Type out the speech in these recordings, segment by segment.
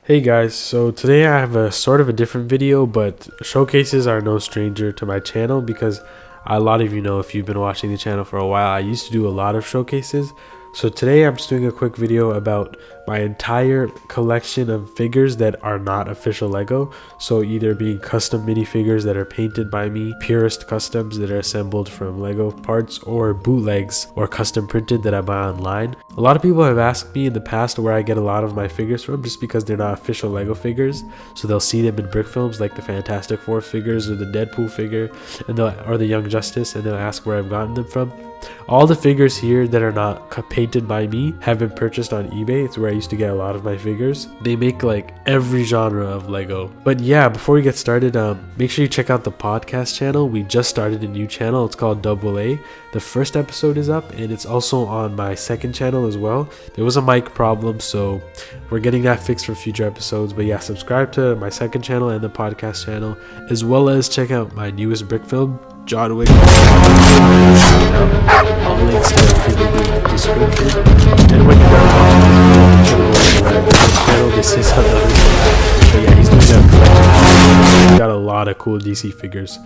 Hey guys, so today I have a sort of a different video, but showcases are no stranger to my channel because a lot of you know, if you've been watching the channel for a while, I used to do a lot of showcases. So today I'm just doing a quick video about my entire collection of figures that are not official Lego. So either being custom minifigures that are painted by me, purist customs that are assembled from Lego parts, or bootlegs or custom printed that I buy online. A lot of people have asked me in the past where I get a lot of my figures from, just because they're not official Lego figures. So they'll see them in Brickfilms, like the Fantastic Four figures or the Deadpool figure, and or the Young Justice, and they'll ask where I've gotten them from. All the figures here that are not painted by me have been purchased on eBay. It's where I used to get a lot of my figures. They make like every genre of Lego. But yeah, before we get started, make sure you check out the podcast channel. We just started a new channel. It's called AA. The first episode is up, and it's also on my second channel as well. There was a mic problem, so we're getting that fixed for future episodes. But yeah, subscribe to my second channel and the podcast channel, as well as check out my newest brick film, John Wick. All links to everything in the description. And when you're watching this channel, this is another one. But yeah, he's doing a collection. He's got a lot of cool DC figures.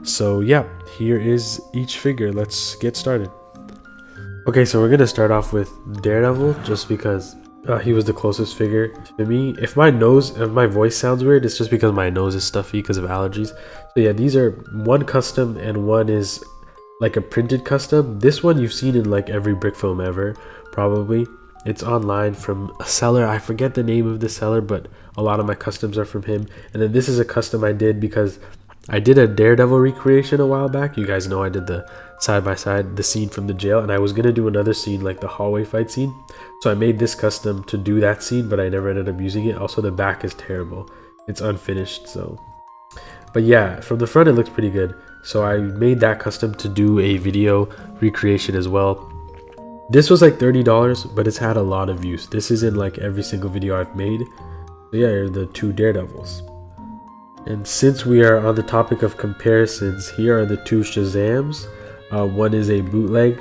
So yeah, here is each figure. Let's get started. Okay, so we're gonna start off with Daredevil, just because he was the closest figure to me. If my voice sounds weird, it's just because my nose is stuffy because of allergies. So yeah, these are one custom and one is like a printed custom. This one you've seen in like every brick film ever, probably. It's online from a seller. I forget the name of the seller, but a lot of my customs are from him. And then this is a custom I did because I did a Daredevil recreation a while back. You guys know I did the side by side, the scene from the jail, and I was gonna do another scene like the hallway fight scene. So I made this custom to do that scene, but I never ended up using it. Also, the back is terrible. It's unfinished, so. But yeah, from the front it looks pretty good. So I made that custom to do a video recreation as well. This was like $30, but it's had a lot of use. This is in like every single video I've made. So yeah, here are the two Daredevils. And since we are on the topic of comparisons, here are the two Shazams. One is a bootleg.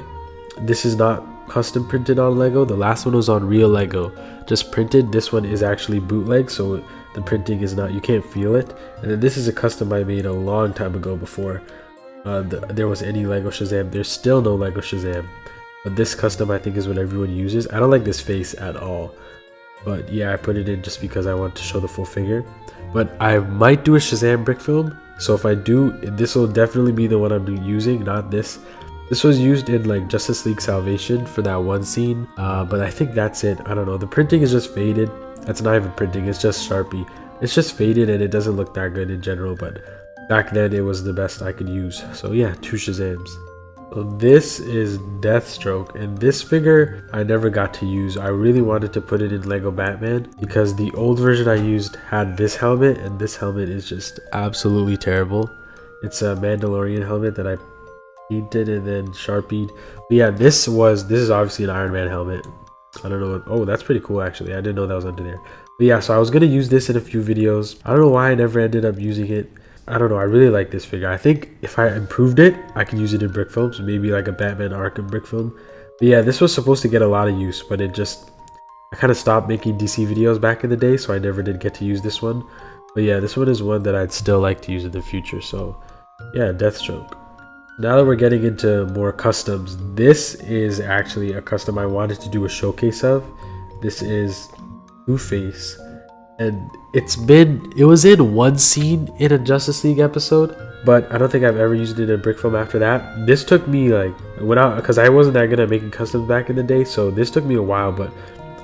This is not custom printed on Lego. The last one was on real Lego, just printed. This one is actually bootleg, so the printing is not, you can't feel it. And then this is a custom I made a long time ago before there was any Lego Shazam. There's still no Lego Shazam, but this custom I think is what everyone uses. I don't like this face at all, but yeah, I put it in just because I want to show the full figure. But I might do a Shazam brick film, so if I do, this will definitely be the one I'm using, not this. This was used in like Justice League Salvation for that one scene, but I think that's it. I don't know, the printing is just faded. That's not even printing, it's just Sharpie. It's just faded and it doesn't look that good in general, but back then it was the best I could use. So yeah, two Shazams. So this is Deathstroke, and this figure I never got to use. I really wanted to put it in Lego Batman because the old version I used had this helmet, and this helmet is just absolutely terrible. It's a Mandalorian helmet that I painted and then Sharpied. But yeah, this is obviously an Iron Man helmet. I don't know what, oh, that's pretty cool actually. I didn't know that was under there. But yeah, so I was gonna use this in a few videos. I don't know why I never ended up using it. I don't know, I really like this figure. I think if I improved it, I can use it in brick films, maybe like a Batman Arkham brick film. But yeah, this was supposed to get a lot of use, but I kind of stopped making DC videos back in the day, so I never did get to use this one. But yeah, this one is one that I'd still like to use in the future. So yeah, Deathstroke. Now that we're getting into more customs, this is actually a custom I wanted to do a showcase of. This is Two-Face, and it was in one scene in a Justice League episode, but I don't think I've ever used it in a brick film after that. This took me like, because I wasn't that good at making customs back in the day, so this took me a while, but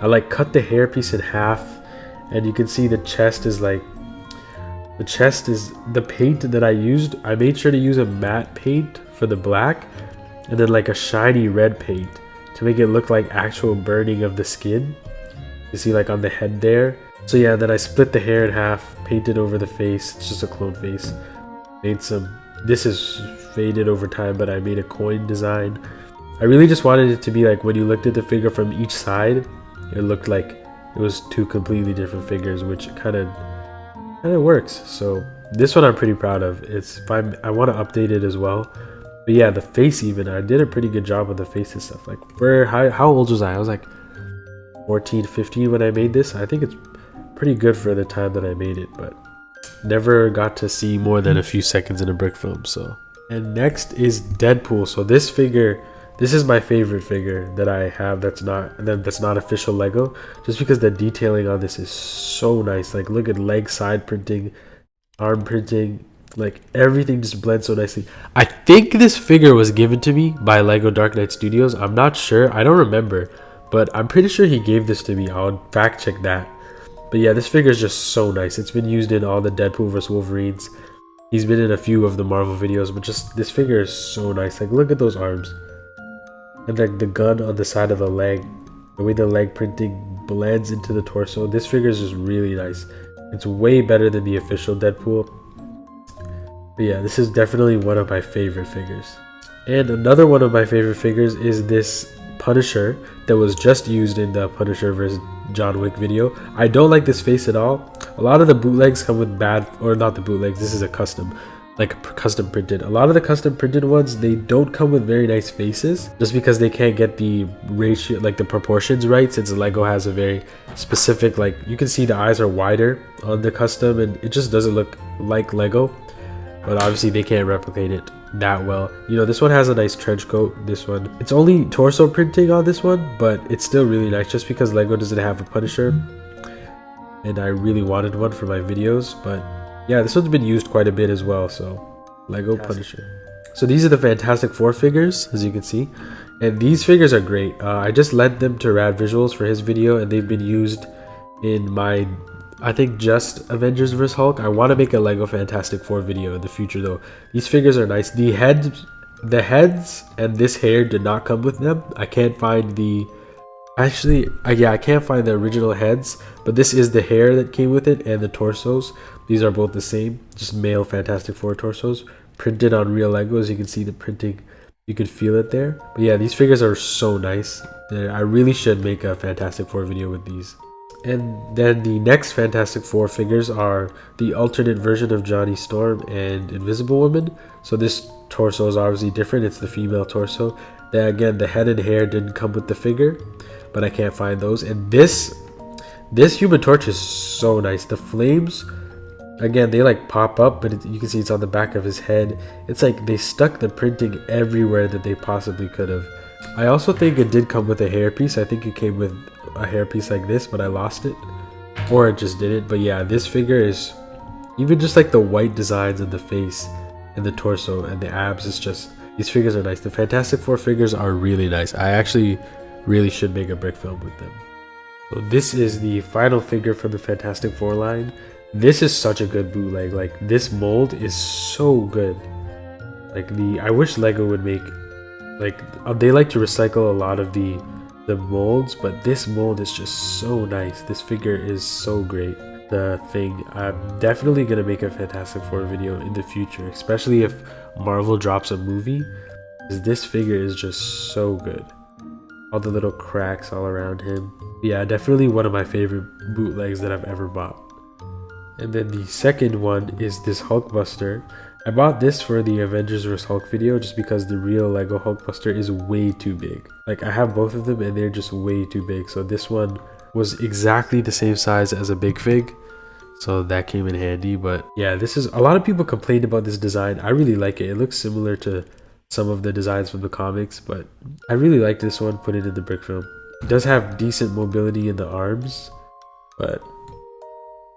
I like cut the hairpiece in half, and you can see the chest is like, the paint that I used, I made sure to use a matte paint for the black, and then like a shiny red paint to make it look like actual burning of the skin. You see like on the head there. So yeah, then I split the hair in half, painted over the face. It's just a clone face. This is faded over time, but I made a coin design. I really just wanted it to be like when you looked at the figure from each side, it looked like it was two completely different figures, which kind of works. So this one I'm pretty proud of. I want to update it as well. But yeah, the face, even I did a pretty good job with the face and stuff. Like how old was I? I was like 14, 15 when I made this. I think it's pretty good for the time that I made it, but never got to see more than a few seconds in a brick film. So, and next is Deadpool. So this figure, this is my favorite figure that I have that's not official Lego, just because the detailing on this is so nice. Like, look at leg side printing, arm printing, like everything just blends so nicely. I think this figure was given to me by Lego Dark Knight Studios. I'm not sure, I don't remember, but I'm pretty sure he gave this to me. I'll fact check that. But yeah, this figure is just so nice. It's been used in all the Deadpool vs Wolverines. He's been in a few of the Marvel videos, but just this figure is so nice. Like, look at those arms. And like the gun on the side of the leg, the way the leg printing blends into the torso. This figure is just really nice. It's way better than the official Deadpool. But yeah, this is definitely one of my favorite figures. And another one of my favorite figures is this Punisher that was just used in the Punisher vs John Wick video. I don't like this face at all. A lot of the bootlegs come with bad, or not the bootlegs, this is a custom, like custom printed. A lot of the custom printed ones, they don't come with very nice faces, just because they can't get the ratio, like the proportions right, since Lego has a very specific, like, you can see the eyes are wider on the custom and it just doesn't look like Lego. But obviously they can't replicate it that well. You know, this one has a nice trench coat. This one, it's only torso printing on this one, but it's still really nice just because Lego doesn't have a Punisher and I really wanted one for my videos. But yeah, this one's been used quite a bit as well. So Lego Punisher. So these are the Fantastic Four figures, as you can see, and these figures are great. I just lent them to RADvisuals for his video, and they've been used in my, I think, just Avengers vs Hulk. I want to make a Lego Fantastic Four video in the future though. These figures are nice. The heads and this hair did not come with them. I can't find the, actually, yeah, I can't find the original heads, but this is the hair that came with it, and the torsos. These are both the same, just male Fantastic Four torsos, printed on real Legos. You can see the printing, you can feel it there. But yeah, these figures are so nice. I really should make a Fantastic Four video with these. And then the next Fantastic Four figures are the alternate version of Johnny Storm and Invisible Woman. So this torso is obviously different. It's the female torso. Then again, the head and hair didn't come with the figure, but I can't find those. And this Human Torch is so nice. The flames, again, they like pop up, but you can see it's on the back of his head. It's like they stuck the printing everywhere that they possibly could have. I also think it did come with a hairpiece. I think it came with a hairpiece like this, but I lost it, or it just didn't. But yeah, this figure is, even just like the white designs on the face and the torso and the abs, it's just, these figures are nice. The Fantastic Four figures are really nice. I actually really should make a brick film with them. So this is the final figure from the Fantastic Four line. This is such a good bootleg. Like, this mold is so good. Like, I wish Lego would make, like, they like to recycle a lot of the molds, but this mold is just so nice. This figure is so great. The thing, I'm definitely gonna make a Fantastic Four video in the future, especially if Marvel drops a movie, because this figure is just so good. All the little cracks all around him. Yeah, definitely one of my favorite bootlegs that I've ever bought. And then the second one is this Hulkbuster. I bought this for the Avengers vs Hulk video just because the real Lego Hulkbuster is way too big. Like, I have both of them and they're just way too big. So this one was exactly the same size as a big fig, so that came in handy. But yeah, this is, a lot of people complained about this design. I really like it. It looks similar to some of the designs from the comics, but I really like this one. Put it in the brick film. It does have decent mobility in the arms, but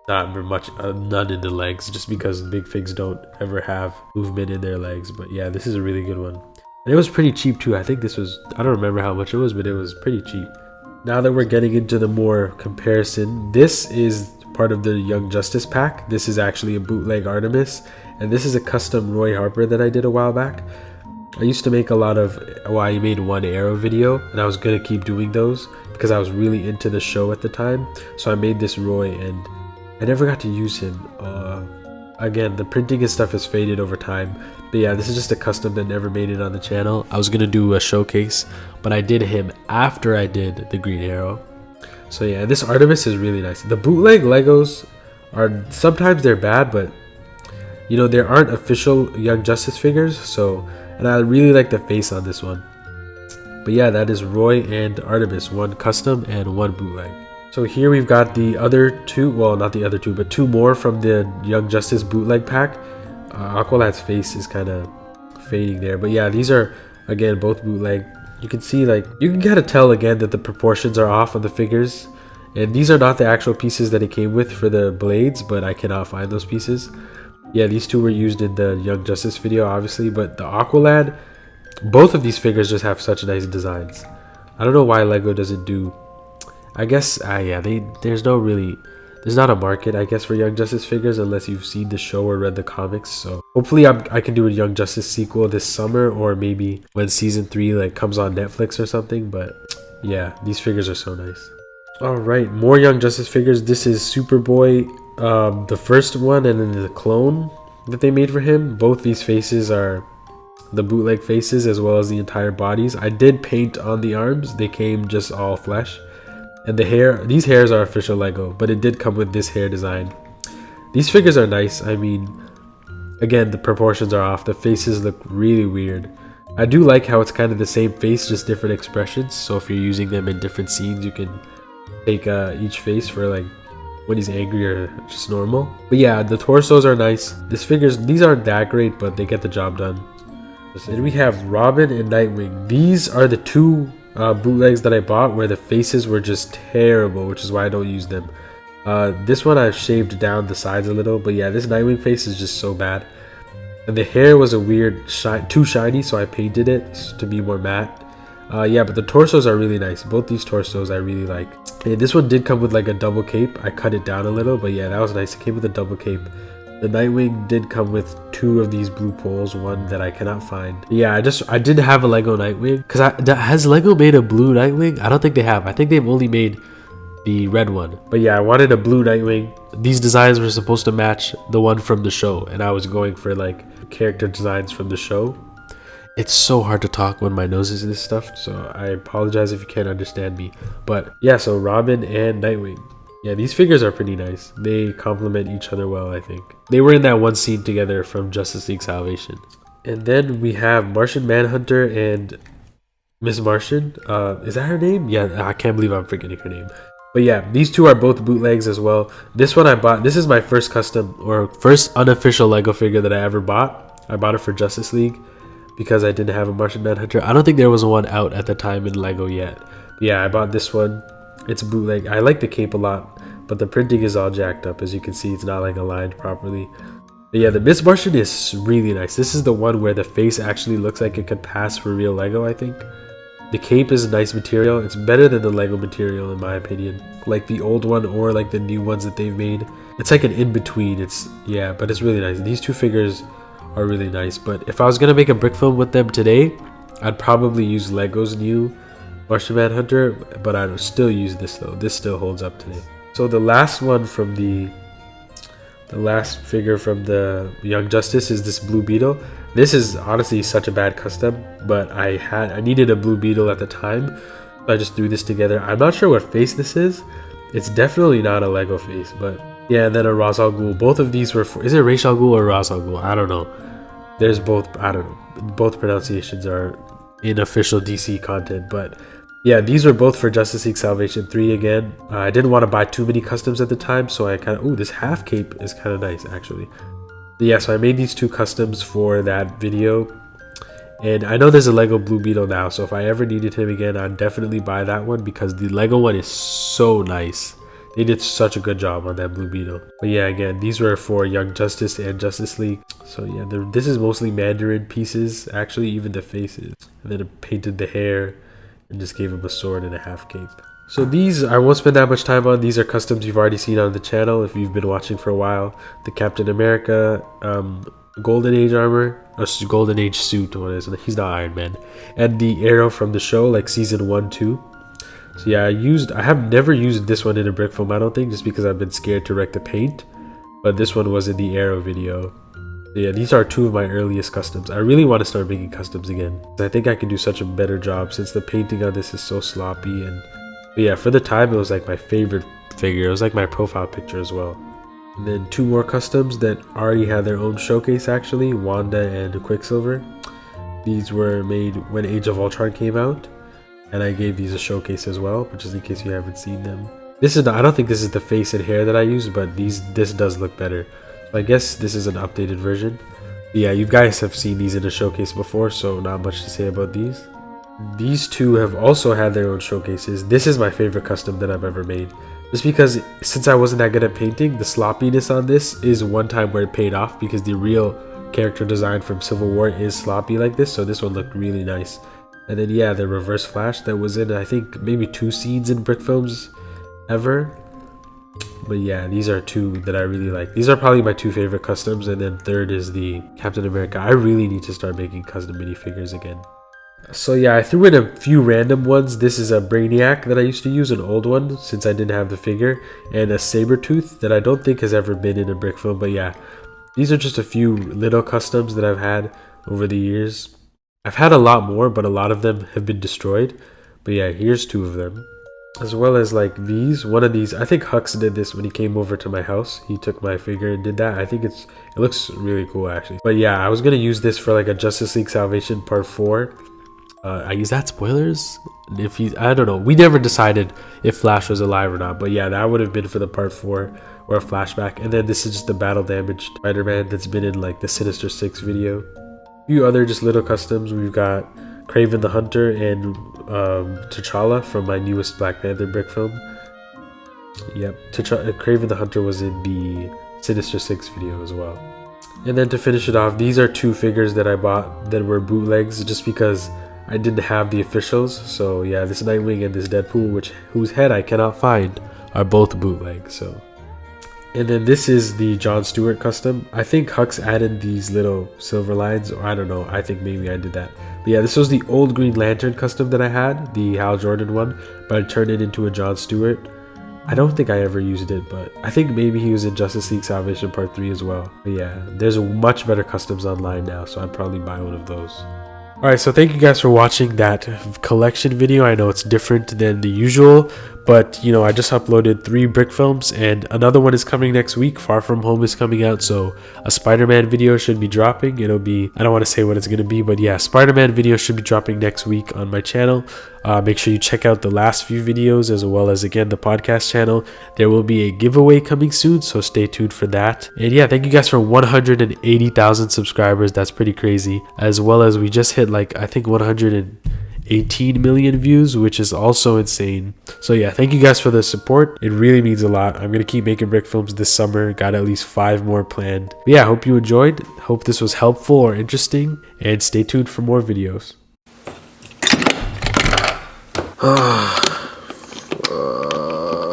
not very much, none in the legs, just because big figs don't ever have movement in their legs. But yeah, this is a really good one, and it was pretty cheap too. I think this was, I don't remember how much it was, but it was pretty cheap. Now that we're getting into the more comparison, this is part of the Young Justice pack. This is actually a bootleg Artemis, and this is a custom Roy Harper that I did a while back. I used to make a lot of, well, I made one Arrow video, and I was gonna keep doing those because I was really into the show at the time. So I made this Roy, and I never got to use him. Again, the printing and stuff has faded over time. But yeah, this is just a custom that never made it on the channel. I was gonna do a showcase, but I did him after I did the Green Arrow. So yeah, this Artemis is really nice. The bootleg Legos are, sometimes they're bad, but you know, there aren't official Young Justice figures. So, and I really like the face on this one. But yeah, that is Roy and Artemis, one custom and one bootleg. So here we've got the other two, well, not the other two, but two more from the Young Justice bootleg pack. Aqualad's face is kind of fading there, but yeah, these are again both bootleg. You can see, like, you can kind of tell again that the proportions are off on the figures, and these are not the actual pieces that it came with for the blades, but I cannot find those pieces. Yeah, these two were used in the Young Justice video, obviously, but the Aqualad, both of these figures just have such nice designs. I don't know why Lego doesn't do, I guess, yeah, there's not a market, I guess, for Young Justice figures unless you've seen the show or read the comics. So hopefully I can do a Young Justice sequel this summer, or maybe when season 3 like comes on Netflix or something. But yeah, these figures are so nice. All right, more Young Justice figures. This is Superboy, the first one, and then the clone that they made for him. Both these faces are the bootleg faces, as well as the entire bodies. I did paint on the arms. They came just all flesh. And the hair, these hairs are official Lego, but it did come with this hair design. These figures are nice. I mean, again, the proportions are off. The faces look really weird. I do like how it's kind of the same face, just different expressions. So if you're using them in different scenes, you can take each face for like when he's angry or just normal. But yeah, the torsos are nice. These aren't that great, but they get the job done. Then we have Robin and Nightwing. These are the two bootlegs that I bought where the faces were just terrible, which is why I don't use them. This one I've shaved down the sides a little, but yeah, this Nightwing face is just so bad. And the hair was a weird too shiny, so I painted it to be more matte. Yeah, but the torsos are really nice. Both these torsos I really like. And this one did come with like a double cape. I cut it down a little, but yeah, that was nice. It came with a double cape. The Nightwing did come with two of these blue poles, one that I cannot find. Yeah, I didn't have a Lego Nightwing. Has Lego made a blue Nightwing? I don't think they have. I think they've only made the red one. But yeah, I wanted a blue Nightwing. These designs were supposed to match the one from the show, and I was going for like character designs from the show. It's so hard to talk when my nose is this stuff, so I apologize if you can't understand me. But yeah, so Robin and Nightwing. Yeah, these figures are pretty nice. They complement each other well, I think. They were in that one scene together from Justice League Salvation. And then we have Martian Manhunter and Miss Martian. Is that her name? Yeah, I can't believe I'm forgetting her name. But yeah, these two are both bootlegs as well. This one I bought. This is my first custom or first unofficial Lego figure that I ever bought. I bought it for Justice League because I didn't have a Martian Manhunter. I don't think there was one out at the time in Lego yet. But yeah, I bought this one. It's a bootleg. I like the cape a lot, but the printing is all jacked up. As you can see, it's not like aligned properly. But yeah, the Miss Martian is really nice. This is the one where the face actually looks like it could pass for real Lego, I think. The cape is a nice material. It's better than the Lego material in my opinion. Like the old one or like the new ones that they've made. It's like an in-between. Yeah, but it's really nice. These two figures are really nice. But if I was gonna make a brick film with them today, I'd probably use Lego's new Martian Manhunter, but I would still use this though. This still holds up today. So the last one from the last figure from the Young Justice is this Blue Beetle. This is honestly such a bad custom, but I needed a Blue Beetle at the time, so I just threw this together. I'm not sure what face this is. It's definitely not a Lego face, but yeah. And then a Ra's al Ghul. Both of these were for, is it Ra's al Ghul or Ra's al Ghul? I don't know. There's both. I don't know. Both pronunciations are in official DC content, but yeah, these were both for Justice League Salvation 3 again. I didn't want to buy too many customs at the time, so I kind of... Oh, this half cape is kind of nice, actually. But yeah, so I made these two customs for that video. And I know there's a Lego Blue Beetle now, so if I ever needed him again, I'd definitely buy that one because the Lego one is so nice. They did such a good job on that Blue Beetle. But yeah, again, these were for Young Justice and Justice League. So yeah, this is mostly Mandarin pieces, actually, even the faces. And then it painted the hair and just gave him a sword and a half cape. So these I won't spend that much time on. These are customs you've already seen on the channel if you've been watching for a while. The Captain America Golden Age armor, or Golden Age suit, what is it? He's not Iron Man. And the Arrow from the show, like season 1, 2. So yeah, I have never used this one in a brick film, I don't think, just because I've been scared to wreck the paint. But this one was in the Arrow video. Yeah, these are two of my earliest customs. I really want to start making customs again. I think I can do such a better job since the painting on this is so sloppy. But yeah, for the time, it was like my favorite figure. It was like my profile picture as well. And then two more customs that already had their own showcase actually, Wanda and Quicksilver. These were made when Age of Ultron came out. And I gave these a showcase as well, but just in case you haven't seen them. This is I don't think this is the face and hair that I used, but this does look better. So I guess this is an updated version. Yeah, you guys have seen these in a showcase before, so not much to say about these. These two have also had their own showcases. This is my favorite custom that I've ever made. Just because since I wasn't that good at painting, the sloppiness on this is one time where it paid off because the real character design from Civil War is sloppy like this, so this one looked really nice. And then yeah, the reverse flash that was in I think maybe 2 scenes in Brickfilms ever. But yeah, these are 2 that I really like. These are probably my 2 favorite customs, and then third is the Captain America. I really need to start making custom minifigures again. So yeah, I threw in a few random ones. This is a Brainiac that I used to use, an old one since I didn't have the figure, and a Sabretooth that I don't think has ever been in a Brickfilm. But yeah, these are just a few little customs that I've had over the years. I've had a lot more, but a lot of them have been destroyed. But yeah, here's 2 of them. As well as like these, one of these, I think Hux did this when he came over to my house. He took my figure and did that. I think it looks really cool actually. But yeah, I was gonna use this for like a Justice League Salvation Part 4. Is that spoilers? If he, I don't know. We never decided if Flash was alive or not. But yeah, that would have been for the Part 4 or a flashback. And then this is just the battle damaged Spider-Man that's been in like the Sinister 6 video. A few other just little customs. We've got Kraven the Hunter and T'Challa from my newest Black Panther brick film. Yep, Kraven the Hunter was in the Sinister 6 video as well. And then to finish it off, these are 2 figures that I bought that were bootlegs just because I didn't have the officials. So yeah, this Nightwing and this Deadpool, whose head I cannot find, are both bootlegs. So. And then this is the Jon Stewart custom. I think Hux added these little silver lines, or I don't know, I think maybe I did that. But yeah, this was the old Green Lantern custom that I had, the Hal Jordan one, but I turned it into a Jon Stewart. I don't think I ever used it, but I think maybe he was in Justice League Salvation Part 3 as well. But yeah, there's much better customs online now, so I'd probably buy one of those. Alright, so thank you guys for watching that collection video. I know it's different than the usual, but you know, I just uploaded 3 brick films and another one is coming next week. Far From Home is coming out, so a Spider-Man video should be dropping. It'll be, I don't want to say what it's going to be, but yeah, Spider-Man video should be dropping next week on my channel. Make sure you check out the last few videos as well as again the podcast channel. There will be a giveaway coming soon, so stay tuned for that. And yeah, thank you guys for 180,000 subscribers. That's pretty crazy. As well as we just hit like I think 118 million views, which is also insane. So yeah, thank you guys for the support. It really means a lot. I'm gonna keep making brick films this summer. Got at least 5 more planned. But yeah, hope you enjoyed. Hope this was helpful or interesting, and stay tuned for more videos.